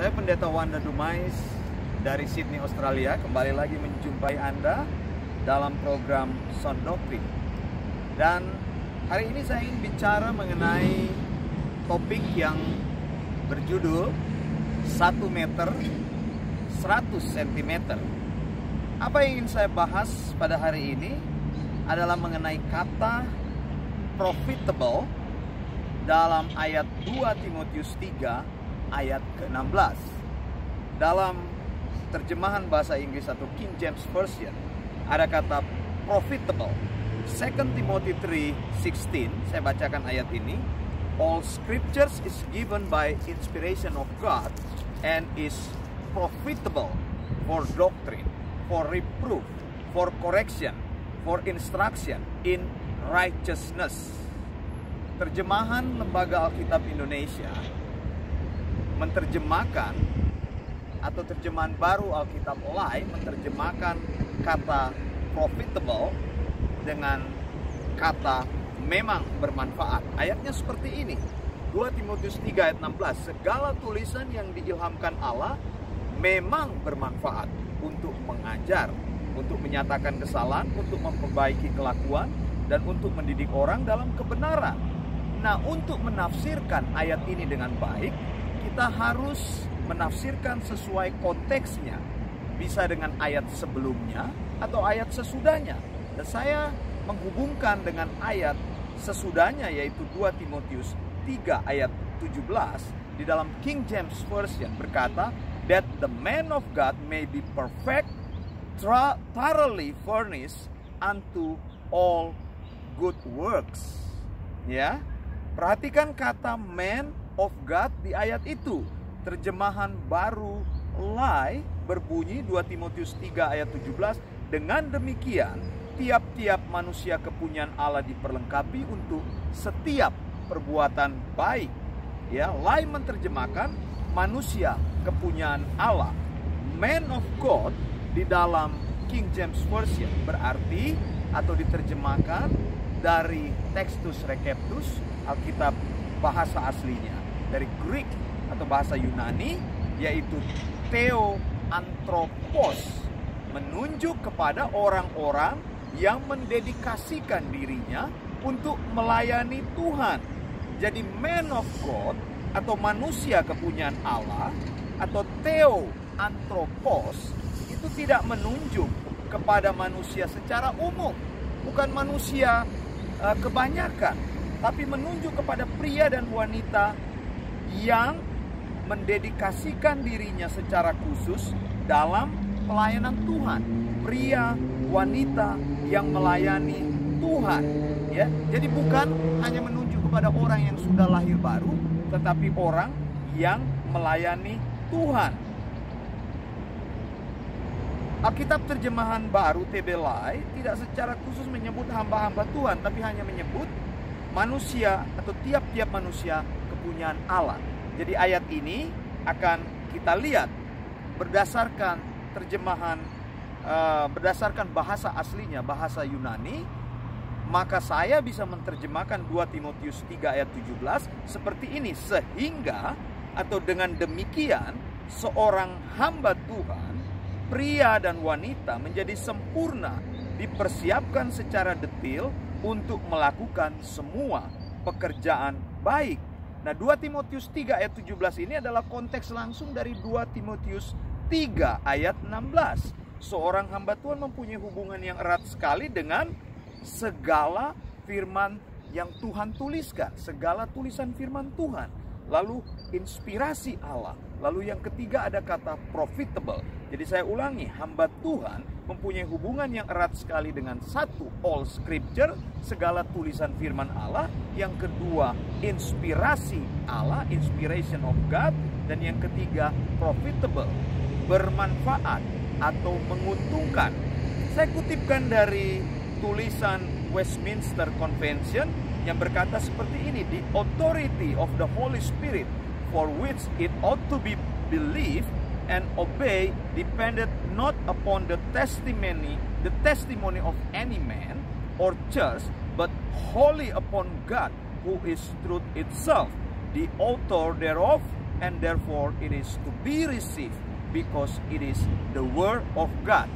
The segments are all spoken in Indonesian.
Saya Pendeta Wanda Dumais dari Sydney, Australia. Kembali lagi menjumpai Anda dalam program Sound Doctrine. Dan hari ini saya ingin bicara mengenai topik yang berjudul 1 meter 100 cm. Apa yang ingin saya bahas pada hari ini adalah mengenai kata profitable dalam ayat 2 Timotius 3 ayat ke-16. Dalam terjemahan bahasa Inggris atau King James Version ada kata profitable. 2 Timothy 3:16, saya bacakan ayat ini. All scriptures is given by inspiration of God and is profitable for doctrine, for reproof, for correction, for instruction in righteousness. Terjemahan Lembaga Alkitab Indonesia menerjemahkan, atau terjemahan baru Alkitab Olai menerjemahkan kata profitable dengan kata memang bermanfaat. Ayatnya seperti ini, 2 Timotius 3 ayat 16, segala tulisan yang diilhamkan Allah memang bermanfaat untuk mengajar, untuk menyatakan kesalahan, untuk memperbaiki kelakuan, dan untuk mendidik orang dalam kebenaran. Nah, untuk menafsirkan ayat ini dengan baik, kita harus menafsirkan sesuai konteksnya. Bisa dengan ayat sebelumnya atau ayat sesudahnya. Dan saya menghubungkan dengan ayat sesudahnya, yaitu 2 Timotius 3 ayat 17 di dalam King James Version berkata, that the man of God may be perfect, thoroughly furnished unto all good works. Ya, perhatikan kata man of God di ayat itu. Terjemahan baru Lai berbunyi 2 Timotius 3 ayat 17, dengan demikian tiap-tiap manusia kepunyaan Allah diperlengkapi untuk setiap perbuatan baik. Ya, Lai menerjemahkan manusia kepunyaan Allah. Man of God di dalam King James Version berarti atau diterjemahkan dari Textus Receptus, Alkitab bahasa aslinya, dari Greek atau bahasa Yunani, yaitu theoanthropos, menunjuk kepada orang-orang yang mendedikasikan dirinya untuk melayani Tuhan. Jadi man of God atau manusia kepunyaan Allah atau theoanthropos itu tidak menunjuk kepada manusia secara umum, bukan manusia kebanyakan, tapi menunjuk kepada pria dan wanita yang mendedikasikan dirinya secara khusus dalam pelayanan Tuhan. Pria, wanita yang melayani Tuhan, ya. Jadi bukan hanya menunjuk kepada orang yang sudah lahir baru, tetapi orang yang melayani Tuhan. Alkitab terjemahan baru TB Lai tidak secara khusus menyebut hamba-hamba Tuhan, tapi hanya menyebut manusia atau tiap-tiap manusia kepunyaan Allah. Jadi ayat ini akan kita lihat berdasarkan terjemahan, berdasarkan bahasa aslinya, bahasa Yunani. Maka saya bisa menerjemahkan 2 Timotius 3 ayat 17 seperti ini. Sehingga atau dengan demikian seorang hamba Tuhan, pria dan wanita menjadi sempurna, dipersiapkan secara detail untuk melakukan semua pekerjaan baik. Nah, 2 Timotius 3 ayat 17 ini adalah konteks langsung dari 2 Timotius 3 ayat 16. Seorang hamba Tuhan mempunyai hubungan yang erat sekali dengan segala firman yang Tuhan tuliskan, segala tulisan firman Tuhan. Lalu inspirasi Allah. Lalu yang ketiga ada kata profitable. Jadi saya ulangi, hamba Tuhan mempunyai hubungan yang erat sekali dengan satu, all scripture, segala tulisan firman Allah. Yang kedua, inspirasi Allah, inspiration of God. Dan yang ketiga, profitable, bermanfaat atau menguntungkan. Saya kutipkan dari tulisan Westminster Convention yang berkata seperti ini, the authority of the Holy Spirit for which it ought to be believed and obeyed depended not upon the testimony of any man or church, but wholly upon God, who is truth itself, the author thereof, and therefore it is to be received because it is the word of God.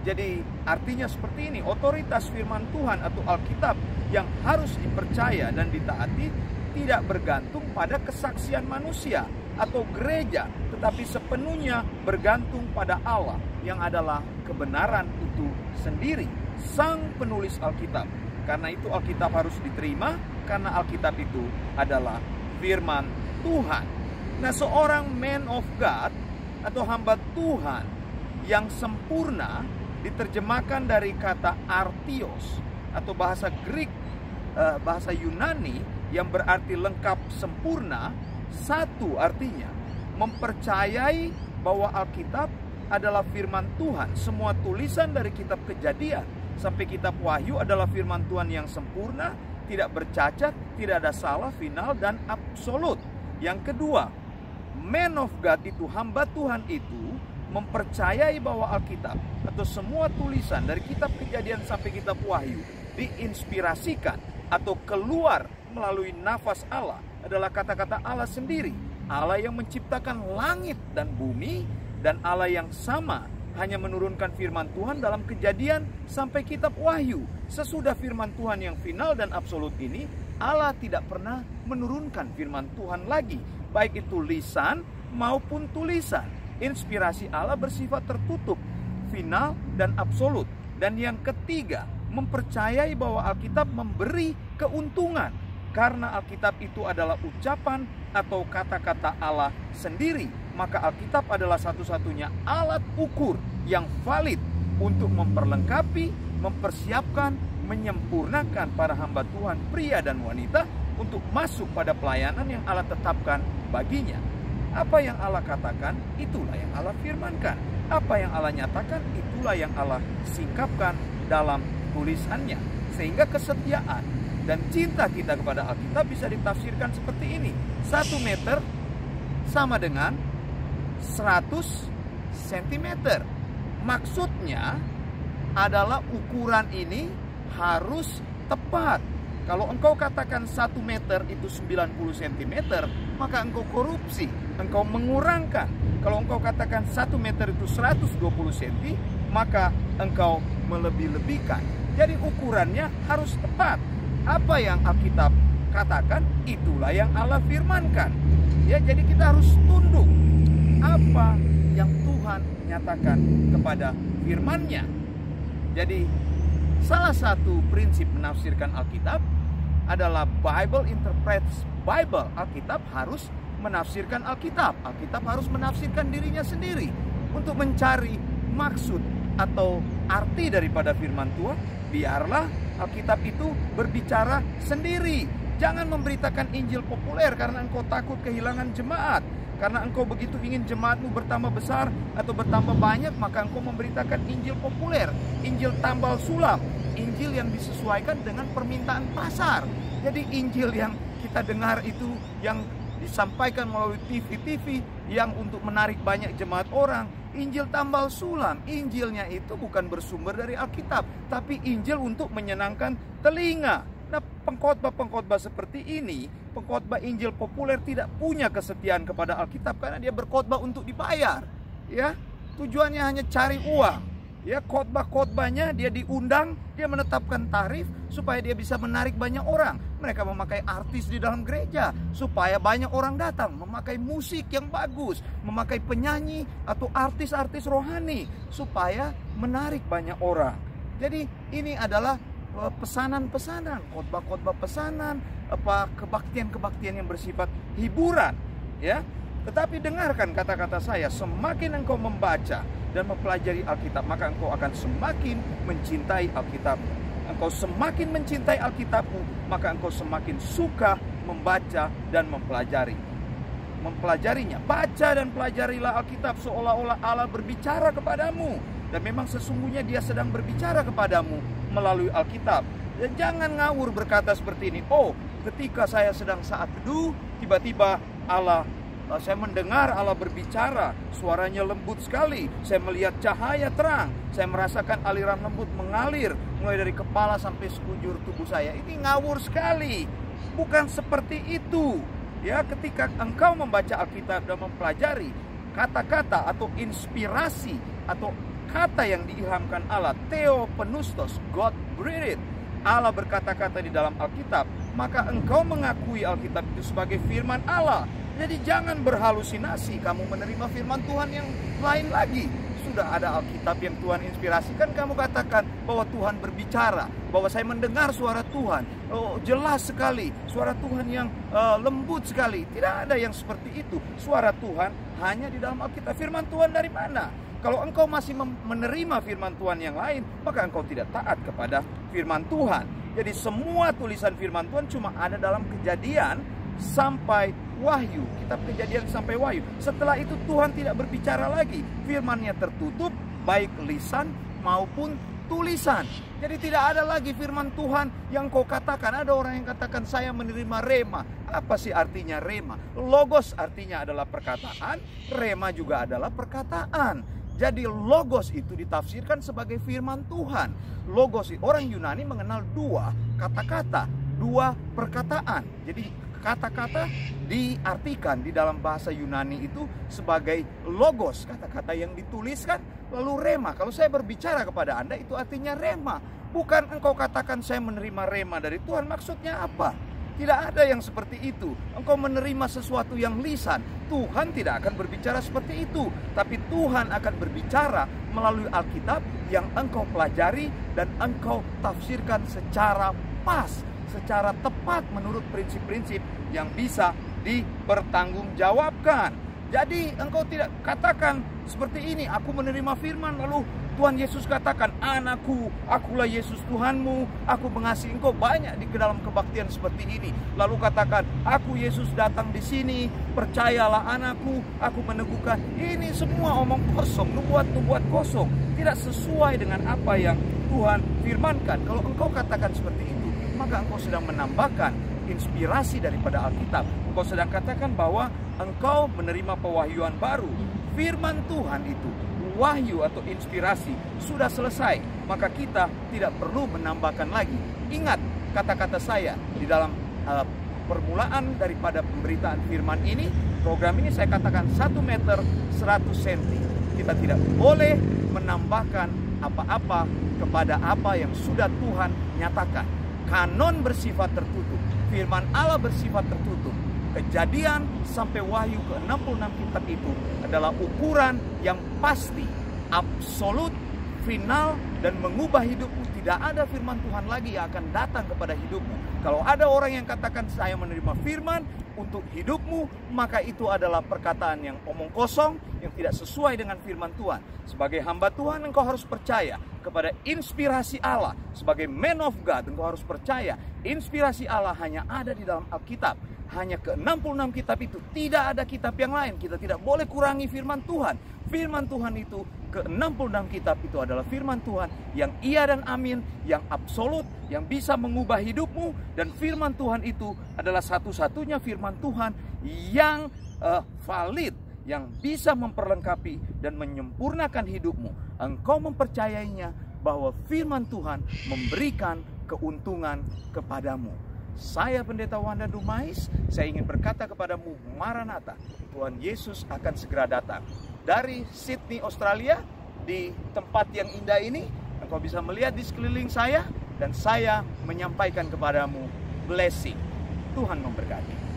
Jadi artinya seperti ini, otoritas firman Tuhan atau Alkitab yang harus dipercaya dan ditaati tidak bergantung pada kesaksian manusia atau gereja, tetapi sepenuhnya bergantung pada Allah yang adalah kebenaran itu sendiri, sang penulis Alkitab. Karena itu Alkitab harus diterima, karena Alkitab itu adalah firman Tuhan. Nah, seorang man of God atau hamba Tuhan yang sempurna diterjemahkan dari kata artios atau bahasa Greek, bahasa Yunani yang berarti lengkap, sempurna. Satu artinya mempercayai bahwa Alkitab adalah firman Tuhan. Semua tulisan dari kitab Kejadian sampai kitab Wahyu adalah firman Tuhan yang sempurna, tidak bercacat, tidak ada salah, final dan absolut. Yang kedua, man of God itu, hamba Tuhan itu mempercayai bahwa Alkitab atau semua tulisan dari kitab Kejadian sampai kitab Wahyu diinspirasikan atau keluar melalui nafas Allah, adalah kata-kata Allah sendiri. Allah yang menciptakan langit dan bumi, dan Allah yang sama hanya menurunkan firman Tuhan dalam Kejadian sampai kitab Wahyu. Sesudah firman Tuhan yang final dan absolut ini, Allah tidak pernah menurunkan firman Tuhan lagi, baik itu lisan maupun tulisan. Inspirasi Allah bersifat tertutup, final dan absolut. Dan yang ketiga, mempercayai bahwa Alkitab memberi keuntungan, karena Alkitab itu adalah ucapan atau kata-kata Allah sendiri. Maka Alkitab adalah satu-satunya alat ukur yang valid untuk memperlengkapi, mempersiapkan, menyempurnakan para hamba Tuhan, pria dan wanita, untuk masuk pada pelayanan yang Allah tetapkan baginya. Apa yang Allah katakan, itulah yang Allah firmankan. Apa yang Allah nyatakan, itulah yang Allah singkapkan dalam tulisannya. Sehingga kesetiaan dan cinta kita kepada Alkitab bisa ditafsirkan seperti ini. 1 meter sama dengan 100 cm. Maksudnya adalah ukuran ini harus tepat. Kalau engkau katakan 1 meter itu 90 cm, maka engkau korupsi, engkau mengurangkan. Kalau engkau katakan 1 meter itu 120 cm, maka engkau melebih-lebihkan. Jadi ukurannya harus tepat. Apa yang Alkitab katakan, itulah yang Allah firmankan. Ya, jadi kita harus tunduk apa yang Tuhan nyatakan kepada firman-Nya. Jadi salah satu prinsip menafsirkan Alkitab adalah Bible interprets Bible. Alkitab harus menafsirkan Alkitab. Alkitab harus menafsirkan dirinya sendiri untuk mencari maksud atau arti daripada firman Tuhan. Biarlah Alkitab itu berbicara sendiri. Jangan memberitakan Injil populer karena engkau takut kehilangan jemaat. Karena engkau begitu ingin jemaatmu bertambah besar atau bertambah banyak, maka engkau memberitakan Injil populer, Injil tambal sulam, Injil yang disesuaikan dengan permintaan pasar. Jadi Injil yang kita dengar itu yang disampaikan melalui TV yang untuk menarik banyak jemaat orang, Injil tambal sulam. Injilnya itu bukan bersumber dari Alkitab, tapi Injil untuk menyenangkan telinga. Nah, pengkhotbah-pengkhotbah seperti ini, pengkhotbah Injil populer tidak punya kesetiaan kepada Alkitab karena dia berkhotbah untuk dibayar. Ya, tujuannya hanya cari uang. Ya, khotbah-khotbahnya dia diundang, dia menetapkan tarif supaya dia bisa menarik banyak orang. Mereka memakai artis di dalam gereja supaya banyak orang datang, memakai musik yang bagus, memakai penyanyi atau artis-artis rohani supaya menarik banyak orang. Jadi ini adalah pesanan-pesanan, khotbah-khotbah pesanan, kebaktian-kebaktian yang bersifat hiburan, ya. Tetapi dengarkan kata-kata saya, semakin engkau membaca dan mempelajari Alkitab, maka engkau akan semakin mencintai Alkitab. Engkau semakin mencintai Alkitabmu, maka engkau semakin suka membaca dan mempelajarinya. Baca dan pelajarilah Alkitab seolah-olah Allah berbicara kepadamu. Dan memang sesungguhnya dia sedang berbicara kepadamu melalui Alkitab. Dan jangan ngawur berkata seperti ini, oh ketika saya sedang saat teduh, tiba-tiba saya mendengar Allah berbicara, suaranya lembut sekali, saya melihat cahaya terang, saya merasakan aliran lembut mengalir mulai dari kepala sampai sekujur tubuh saya. Ini ngawur sekali, bukan seperti itu. Ya, ketika engkau membaca Alkitab dan mempelajari kata-kata atau inspirasi atau kata yang diilhamkan Allah, Theopneustos, God breathed, Allah berkata-kata di dalam Alkitab, maka engkau mengakui Alkitab itu sebagai firman Allah. Jadi jangan berhalusinasi kamu menerima firman Tuhan yang lain lagi. Sudah ada Alkitab yang Tuhan inspirasikan, kamu katakan bahwa Tuhan berbicara, bahwa saya mendengar suara Tuhan. Oh, jelas sekali, suara Tuhan yang lembut sekali. Tidak ada yang seperti itu. Suara Tuhan hanya di dalam Alkitab. Firman Tuhan dari mana? Kalau engkau masih menerima firman Tuhan yang lain, maka engkau tidak taat kepada firman Tuhan. Jadi semua tulisan firman Tuhan cuma ada dalam Kejadian sampai Wahyu, kitab Kejadian sampai Wahyu. Setelah itu Tuhan tidak berbicara lagi. Firman-Nya tertutup, baik lisan maupun tulisan. Jadi tidak ada lagi firman Tuhan yang kau katakan. Ada orang yang katakan saya menerima rema. Apa sih artinya rema? Logos artinya adalah perkataan, rema juga adalah perkataan. Jadi logos itu ditafsirkan sebagai firman Tuhan. Logos, orang Yunani mengenal dua kata-kata, dua perkataan. Jadi kata-kata diartikan di dalam bahasa Yunani itu sebagai logos, kata-kata yang dituliskan, lalu rema. Kalau saya berbicara kepada Anda, itu artinya rema. Bukan engkau katakan saya menerima rema dari Tuhan. Maksudnya apa? Tidak ada yang seperti itu. Engkau menerima sesuatu yang lisan. Tuhan tidak akan berbicara seperti itu. Tapi Tuhan akan berbicara melalui Alkitab yang engkau pelajari dan engkau tafsirkan secara pas, secara tepat menurut prinsip-prinsip yang bisa dipertanggungjawabkan. Jadi engkau tidak katakan seperti ini, aku menerima firman lalu Tuhan Yesus katakan, anakku, akulah Yesus Tuhanmu, aku mengasihi engkau. Banyak di dalam kebaktian seperti ini. Lalu katakan, aku Yesus datang di sini, percayalah anakku, aku meneguhkan. Ini semua omong kosong, nubuat-nubuat kosong. Tidak sesuai dengan apa yang Tuhan firmankan. Kalau engkau katakan seperti itu, maka engkau sedang menambahkan inspirasi daripada Alkitab. Engkau sedang katakan bahwa engkau menerima pewahyuan baru. Firman Tuhan itu, wahyu atau inspirasi sudah selesai, maka kita tidak perlu menambahkan lagi. Ingat kata-kata saya di dalam permulaan daripada pemberitaan firman ini. Program ini saya katakan 1 meter 100 cm. Kita tidak boleh menambahkan apa-apa kepada apa yang sudah Tuhan nyatakan. Kanon bersifat tertutup, firman Allah bersifat tertutup. Kejadian sampai Wahyu ke-66 kitab itu adalah ukuran yang pasti, absolut, final, dan mengubah hidupmu. Tidak ada firman Tuhan lagi yang akan datang kepada hidupmu. Kalau ada orang yang katakan saya menerima firman untuk hidupmu, maka itu adalah perkataan yang omong kosong, yang tidak sesuai dengan firman Tuhan. Sebagai hamba Tuhan, engkau harus percaya kepada inspirasi Allah. Sebagai man of God, engkau harus percaya inspirasi Allah hanya ada di dalam Alkitab. Hanya ke-66 kitab itu, tidak ada kitab yang lain. Kita tidak boleh kurangi firman Tuhan. Firman Tuhan itu, ke-66 kitab itu adalah firman Tuhan yang iya dan amin, yang absolut, yang bisa mengubah hidupmu. Dan firman Tuhan itu adalah satu-satunya firman Tuhan yang valid, yang bisa memperlengkapi dan menyempurnakan hidupmu. Engkau mempercayainya bahwa firman Tuhan memberikan keuntungan kepadamu. Saya Pendeta Wanda Dumais, saya ingin berkata kepadamu, Maranatha, Tuhan Yesus akan segera datang. Dari Sydney, Australia, di tempat yang indah ini, engkau bisa melihat di sekeliling saya, dan saya menyampaikan kepadamu blessing. Tuhan memberkati.